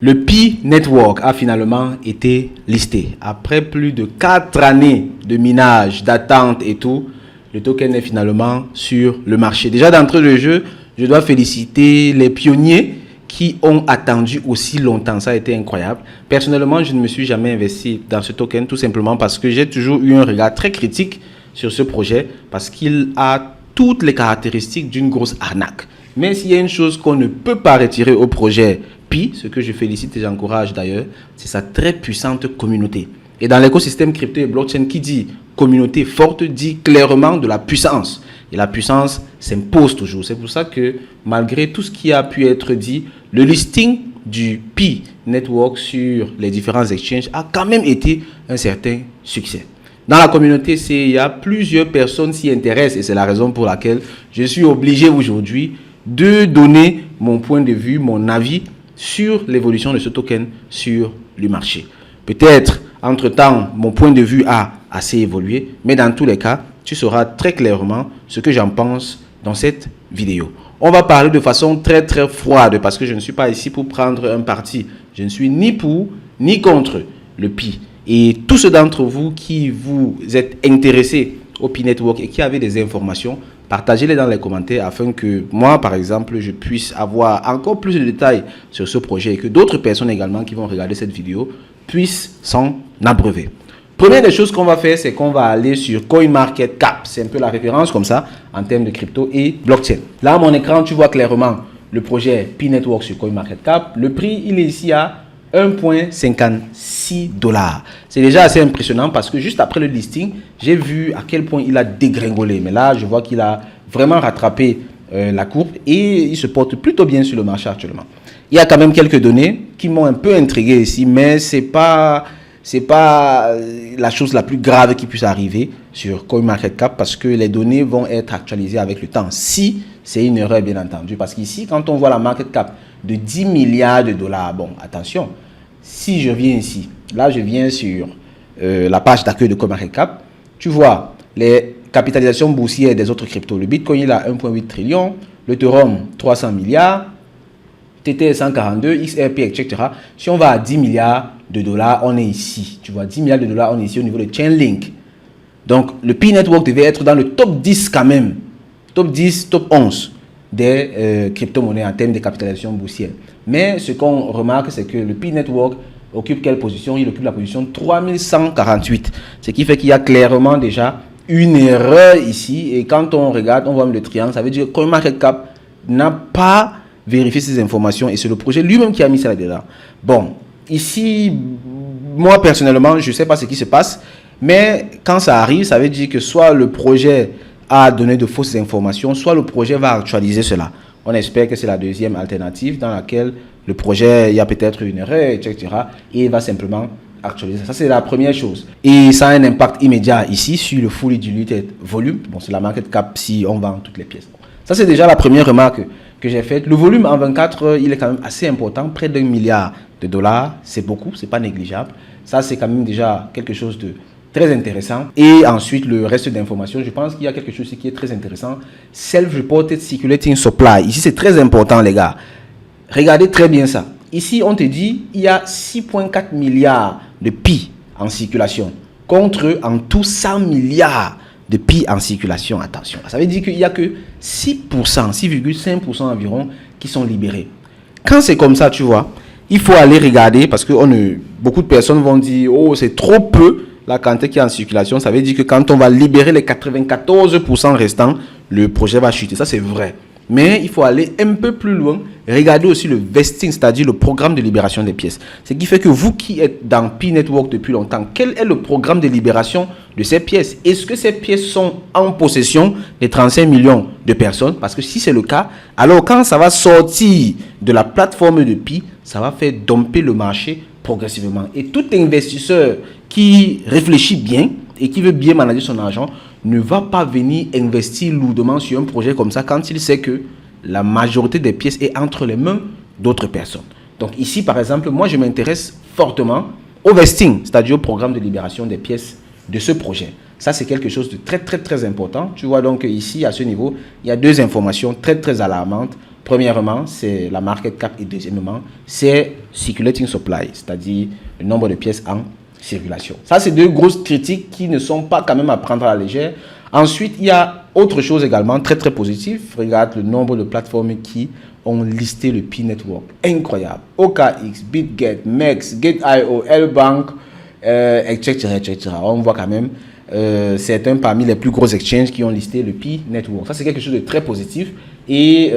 Le Pi Network a finalement été listé. Après plus de 4 années de minage, d'attente et tout, le token est finalement sur le marché. Déjà d'entrée de jeu, je dois féliciter les pionniers qui ont attendu aussi longtemps. Ça a été incroyable. Personnellement, je ne me suis jamais investi dans ce token tout simplement parce que j'ai toujours eu un regard très critique sur ce projet parce qu'il a toutes les caractéristiques d'une grosse arnaque. Mais s'il y a une chose qu'on ne peut pas retirer au projet Pi, ce que je félicite et j'encourage d'ailleurs, c'est sa très puissante communauté. Et dans l'écosystème crypto et blockchain, qui dit communauté forte dit clairement de la puissance. Et la puissance s'impose toujours. C'est pour ça que malgré tout ce qui a pu être dit, le listing du Pi Network sur les différents exchanges a quand même été un certain succès. Dans la communauté, il y a plusieurs personnes s'y intéressent et c'est la raison pour laquelle je suis obligé aujourd'hui de donner mon point de vue, mon avis sur l'évolution de ce token sur le marché. Peut-être, entre-temps, mon point de vue a assez évolué, mais dans tous les cas, tu sauras très clairement ce que j'en pense dans cette vidéo. On va parler de façon très froide parce que je ne suis pas ici pour prendre un parti. Je ne suis ni pour ni contre le Pi. Et tous ceux d'entre vous qui vous êtes intéressés au Pi Network et qui avez des informations, partagez-les dans les commentaires afin que moi, par exemple, je puisse avoir encore plus de détails sur ce projet et que d'autres personnes également qui vont regarder cette vidéo puissent s'en abreuver. Première des choses qu'on va faire, c'est qu'on va aller sur CoinMarketCap. C'est un peu la référence comme ça en termes de crypto et blockchain. Là, à mon écran, tu vois clairement le projet Pi Network sur CoinMarketCap. Le prix, il est ici à 1,56 $. C'est déjà assez impressionnant parce que juste après le listing, j'ai vu à quel point il a dégringolé. Mais là, je vois qu'il a vraiment rattrapé la courbe et il se porte plutôt bien sur le marché actuellement. Il y a quand même quelques données qui m'ont un peu intrigué ici, mais c'est pas la chose la plus grave qui puisse arriver sur CoinMarketCap parce que les données vont être actualisées avec le temps. Si c'est une erreur, bien entendu, parce qu'ici, quand on voit la market cap de 10 milliards de dollars, bon, attention, si je viens ici, là, je viens sur la page d'accueil de CoinMarketCap, tu vois les capitalisations boursières des autres cryptos. Le Bitcoin, il a 1,8 trillion, l'Ethereum, 300 milliards, TTS 142, XRP, etc. Si on va à 10 milliards de dollars, on est ici. Tu vois, 10 milliards de dollars, on est ici au niveau de Chainlink. Donc, le Pi Network devait être dans le top 10 quand même. Top 10, top 11 des crypto-monnaies en termes de capitalisation boursière. Mais ce qu'on remarque, c'est que le Pi Network occupe quelle position? Il occupe la position 3148. Ce qui fait qu'il y a clairement déjà une erreur ici. Et quand on regarde, on voit le triangle, ça veut dire que CoinMarketCap n'a pas vérifié ces informations et c'est le projet lui-même qui a mis ça là-dedans. Bon, ici, moi personnellement, je ne sais pas ce qui se passe, mais quand ça arrive, ça veut dire que soit le projet a donné de fausses informations, soit le projet va actualiser cela. On espère que c'est la deuxième alternative dans laquelle le projet, il y a peut-être une erreur, etc. et il va simplement actualiser. Ça, c'est la première chose. Et ça a un impact immédiat ici sur le fully diluted volume. Bon, c'est la market cap si on vend toutes les pièces. Ça, c'est déjà la première remarque que j'ai faite. Le volume en 24 heures, il est quand même assez important. Près d'1 milliard de dollars, c'est beaucoup, c'est pas négligeable. Ça, c'est quand même déjà quelque chose de très intéressant. Et ensuite, le reste d'informations, je pense qu'il y a quelque chose qui est très intéressant. Self-reported circulating supply. Ici, c'est très important, les gars. Regardez très bien ça. Ici, on te dit, il y a 6,4 milliards de Pi en circulation contre en tout 100 milliards de Pi en circulation. Attention, ça veut dire qu'il n'y a que 6%, 6,5% environ qui sont libérés. Quand c'est comme ça, tu vois, il faut aller regarder parce que beaucoup de personnes vont dire, oh, c'est trop peu la quantité qui est en circulation. Ça veut dire que quand on va libérer les 94% restants, le projet va chuter. Ça, c'est vrai. Mais il faut aller un peu plus loin. Regardez aussi le vesting, c'est-à-dire le programme de libération des pièces. Ce qui fait que vous qui êtes dans Pi Network depuis longtemps, quel est le programme de libération de ces pièces? Est-ce que ces pièces sont en possession des 35 millions de personnes? Parce que si c'est le cas, alors quand ça va sortir de la plateforme de Pi, ça va faire domper le marché progressivement. Et tout investisseur qui réfléchit bien et qui veut bien manager son argent ne va pas venir investir lourdement sur un projet comme ça quand il sait que la majorité des pièces est entre les mains d'autres personnes. Donc ici, par exemple, moi je m'intéresse fortement au vesting, c'est-à-dire au programme de libération des pièces de ce projet. Ça, c'est quelque chose de très important. Tu vois donc ici, à ce niveau, il y a deux informations très alarmantes. Premièrement, c'est la market cap et deuxièmement, c'est circulating supply, c'est-à-dire le nombre de pièces en circulation. Ça, c'est deux grosses critiques qui ne sont pas quand même à prendre à la légère. Ensuite, il y a autre chose également très très positive. Regarde le nombre de plateformes qui ont listé le Pi Network. Incroyable. OKX, BitGet, MEX, Gate.io, Lbank, etc., etc. On voit quand même certains parmi les plus gros exchanges qui ont listé le Pi Network. Ça, c'est quelque chose de très positif et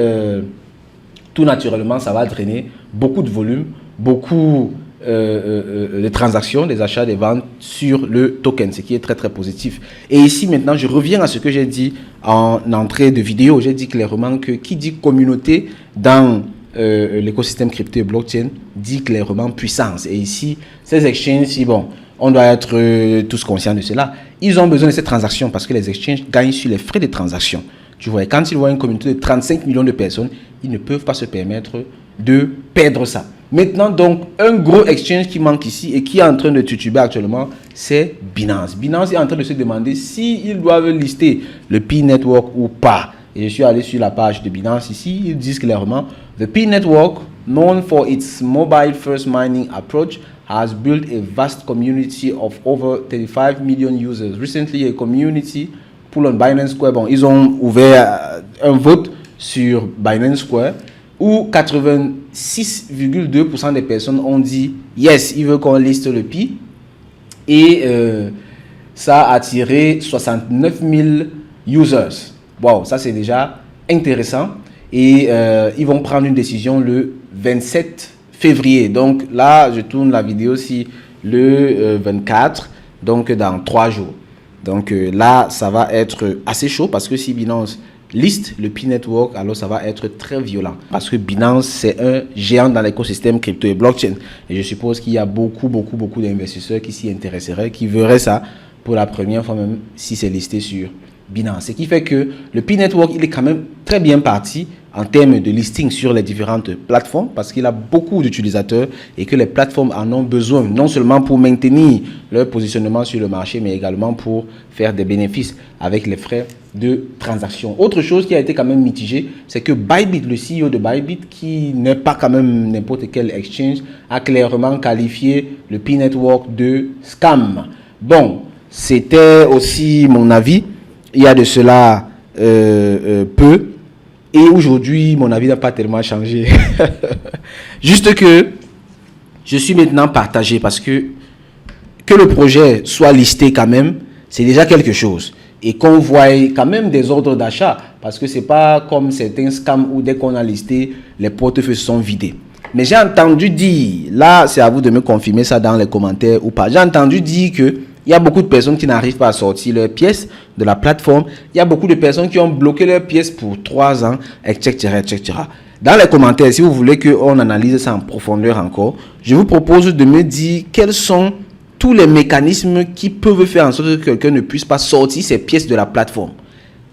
tout naturellement, ça va drainer beaucoup de volume, beaucoup de transactions, des achats, des ventes sur le token, ce qui est très très positif. Et ici maintenant, je reviens à ce que j'ai dit en entrée de vidéo. J'ai dit clairement que qui dit communauté dans l'écosystème crypto et blockchain dit clairement puissance. Et ici, ces exchanges, si bon, on doit être tous conscients de cela. Ils ont besoin de ces transactions parce que les exchanges gagnent sur les frais de transaction. Tu vois, quand ils voient une communauté de 35 millions de personnes, ils ne peuvent pas se permettre de perdre ça. Maintenant, donc, un gros exchange qui manque ici et qui est en train de tituber actuellement, c'est Binance. Binance est en train de se demander s'ils doivent lister le Pi Network ou pas. Et je suis allé sur la page de Binance ici, ils disent clairement, The Pi Network, known for its mobile-first mining approach, has built a vast community of over 35 million users. Recently, a community pool on Binance Square. Bon, ils ont ouvert un vote sur Binance Square où 86,2% des personnes ont dit yes, ils veulent qu'on liste le Pi. Et ça a attiré 69 000 users. Wow, ça c'est déjà intéressant. Et ils vont prendre une décision le 27 février. Donc là, je tourne la vidéo aussi le 24, donc dans 3 jours. Donc là, ça va être assez chaud parce que si Binance liste le Pi Network, alors ça va être très violent. Parce que Binance, c'est un géant dans l'écosystème crypto et blockchain. Et je suppose qu'il y a beaucoup d'investisseurs qui s'y intéresseraient, qui verraient ça pour la première fois même si c'est listé sur Binance. Ce qui fait que le Pi Network, il est quand même très bien parti en termes de listing sur les différentes plateformes parce qu'il a beaucoup d'utilisateurs et que les plateformes en ont besoin, non seulement pour maintenir leur positionnement sur le marché, mais également pour faire des bénéfices avec les frais de transaction. Autre chose qui a été quand même mitigée, c'est que Bybit, le CEO de Bybit, qui n'est pas quand même n'importe quel exchange, a clairement qualifié le Pi Network de scam. Bon, c'était aussi mon avis. Il y a de cela peu. Et aujourd'hui, mon avis n'a pas tellement changé. Juste que je suis maintenant partagé parce que le projet soit listé quand même, c'est déjà quelque chose. Et qu'on voit quand même des ordres d'achat parce que ce n'est pas comme certains scams où dès qu'on a listé, les portefeuilles sont vidés. Mais j'ai entendu dire, là c'est à vous de me confirmer ça dans les commentaires ou pas, j'ai entendu dire que il y a beaucoup de personnes qui n'arrivent pas à sortir leurs pièces de la plateforme. Il y a beaucoup de personnes qui ont bloqué leurs pièces pour 3 ans, etc., etc. Dans les commentaires, si vous voulez qu'on analyse ça en profondeur encore, je vous propose de me dire quels sont tous les mécanismes qui peuvent faire en sorte que quelqu'un ne puisse pas sortir ses pièces de la plateforme.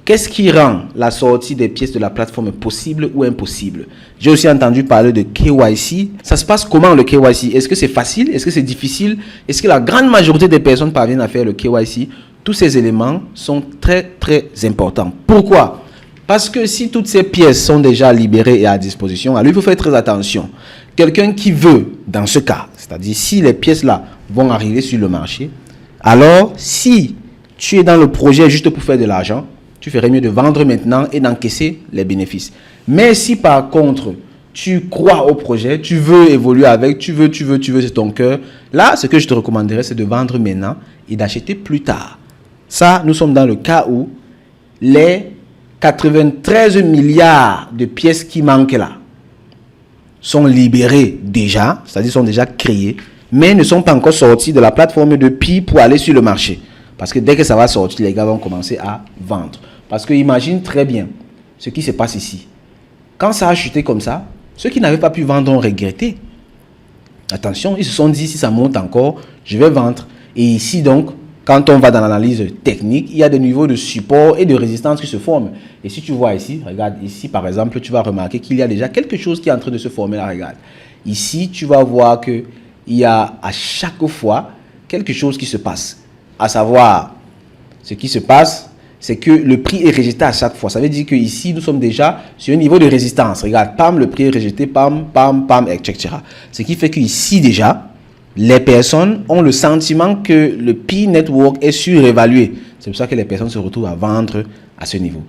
Qu'est-ce qui rend la sortie des pièces de la plateforme possible ou impossible? J'ai aussi entendu parler de KYC. Ça se passe comment le KYC? Est-ce que c'est facile? Est-ce que c'est difficile? Est-ce que la grande majorité des personnes parviennent à faire le KYC? Tous ces éléments sont très importants. Pourquoi? Parce que si toutes ces pièces sont déjà libérées et à disposition, alors il faut faire très attention. Quelqu'un qui veut, dans ce cas, c'est-à-dire si les pièces là vont arriver sur le marché, alors si tu es dans le projet juste pour faire de l'argent, tu ferais mieux de vendre maintenant et d'encaisser les bénéfices. Mais si par contre, tu crois au projet, tu veux évoluer avec, tu veux, c'est ton cœur, là, ce que je te recommanderais, c'est de vendre maintenant et d'acheter plus tard. Ça, nous sommes dans le cas où les 93 milliards de pièces qui manquent là sont libérées déjà, c'est-à-dire sont déjà créées, mais ne sont pas encore sorties de la plateforme de Pi pour aller sur le marché. Parce que dès que ça va sortir, les gars vont commencer à vendre. Parce que imagine très bien ce qui se passe ici. Quand ça a chuté comme ça, ceux qui n'avaient pas pu vendre ont regretté. Attention, ils se sont dit, si ça monte encore, je vais vendre. Et ici donc, quand on va dans l'analyse technique, il y a des niveaux de support et de résistance qui se forment. Et si tu vois ici, regarde ici par exemple, tu vas remarquer qu'il y a déjà quelque chose qui est en train de se former là, regarde. Ici, tu vas voir qu'il y a à chaque fois quelque chose qui se passe. À savoir, ce qui se passe, c'est que le prix est rejeté à chaque fois. Ça veut dire qu'ici, nous sommes déjà sur un niveau de résistance. Regarde, pam, le prix est rejeté, pam, pam, pam, etc. Ce qui fait qu'ici, déjà, les personnes ont le sentiment que le Pi Network est surévalué. C'est pour ça que les personnes se retrouvent à vendre à ce niveau.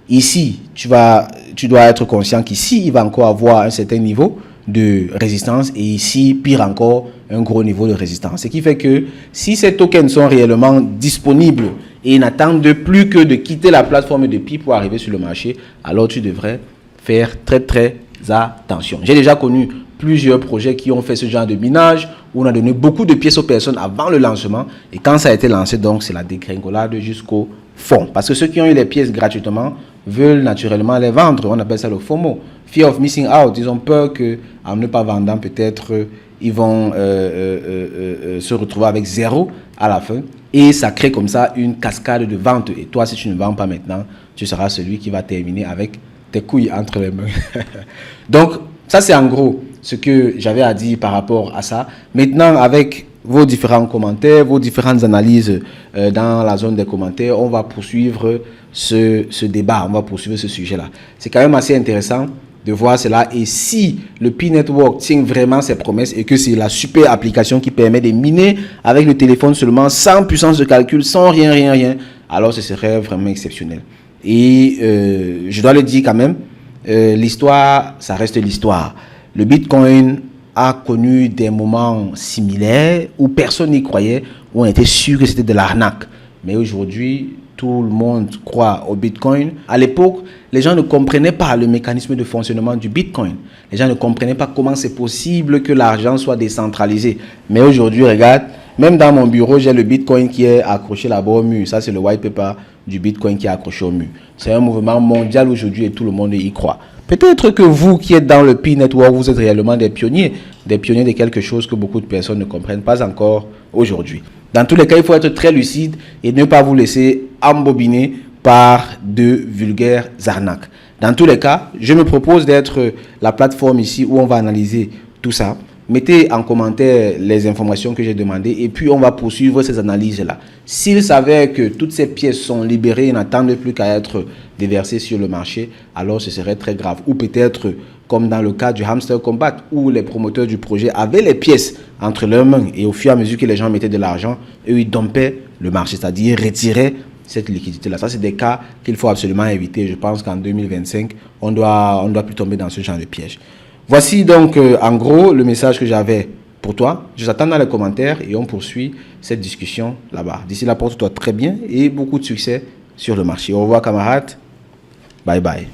Ici, tu dois être conscient qu'ici, il va encore avoir un certain niveau de résistance et ici, pire encore, un gros niveau de résistance. Ce qui fait que si ces tokens sont réellement disponibles et n'attendent plus que de quitter la plateforme de Pi pour arriver sur le marché, alors tu devrais faire très très attention. J'ai déjà connu plusieurs projets qui ont fait ce genre de minage où on a donné beaucoup de pièces aux personnes avant le lancement et quand ça a été lancé, donc c'est la dégringolade jusqu'au fond. Parce que ceux qui ont eu les pièces gratuitement veulent naturellement les vendre. On appelle ça le FOMO. Fear of missing out. Ils ont peur qu'en ne pas vendant, peut-être, ils vont se retrouver avec zéro à la fin. Et ça crée comme ça une cascade de vente. Et toi, si tu ne vends pas maintenant, tu seras celui qui va terminer avec tes couilles entre les mains. Donc, ça c'est en gros ce que j'avais à dire par rapport à ça. Maintenant, avec vos différents commentaires, vos différentes analyses dans la zone des commentaires, on va poursuivre ce débat, on va poursuivre ce sujet-là. C'est quand même assez intéressant de voir cela. Et si le Pi Network tient vraiment ses promesses et que c'est la super application qui permet de miner avec le téléphone seulement, sans puissance de calcul, sans rien, alors ce serait vraiment exceptionnel. Et je dois le dire quand même, l'histoire, ça reste l'histoire. Le Bitcoin a connu des moments similaires où personne n'y croyait, où on était sûr que c'était de l'arnaque. Mais aujourd'hui, tout le monde croit au Bitcoin. À l'époque, les gens ne comprenaient pas le mécanisme de fonctionnement du Bitcoin. Les gens ne comprenaient pas comment c'est possible que l'argent soit décentralisé. Mais aujourd'hui, regarde, même dans mon bureau, j'ai le Bitcoin qui est accroché là-bas au mur. Ça, c'est le white paper du Bitcoin qui est accroché au mur. C'est un mouvement mondial aujourd'hui et tout le monde y croit. Peut-être que vous qui êtes dans le Pi Network, vous êtes réellement des pionniers de quelque chose que beaucoup de personnes ne comprennent pas encore aujourd'hui. Dans tous les cas, il faut être très lucide et ne pas vous laisser embobiner par de vulgaires arnaques. Dans tous les cas, je me propose d'être la plateforme ici où on va analyser tout ça. Mettez en commentaire les informations que j'ai demandées et puis on va poursuivre ces analyses-là. S'il s'avère que toutes ces pièces sont libérées et n'attendent plus qu'à être déversées sur le marché, alors ce serait très grave. Ou peut-être comme dans le cas du Hamster Combat où les promoteurs du projet avaient les pièces entre leurs mains et au fur et à mesure que les gens mettaient de l'argent, eux ils dompaient le marché, c'est-à-dire retiraient cette liquidité-là. Ça, c'est des cas qu'il faut absolument éviter. Je pense qu'en 2025, on doit plus tomber dans ce genre de piège. Voici donc en gros le message que j'avais pour toi. Je t'attends dans les commentaires et on poursuit cette discussion là-bas. D'ici là, porte-toi très bien et beaucoup de succès sur le marché. Au revoir camarades. Bye bye.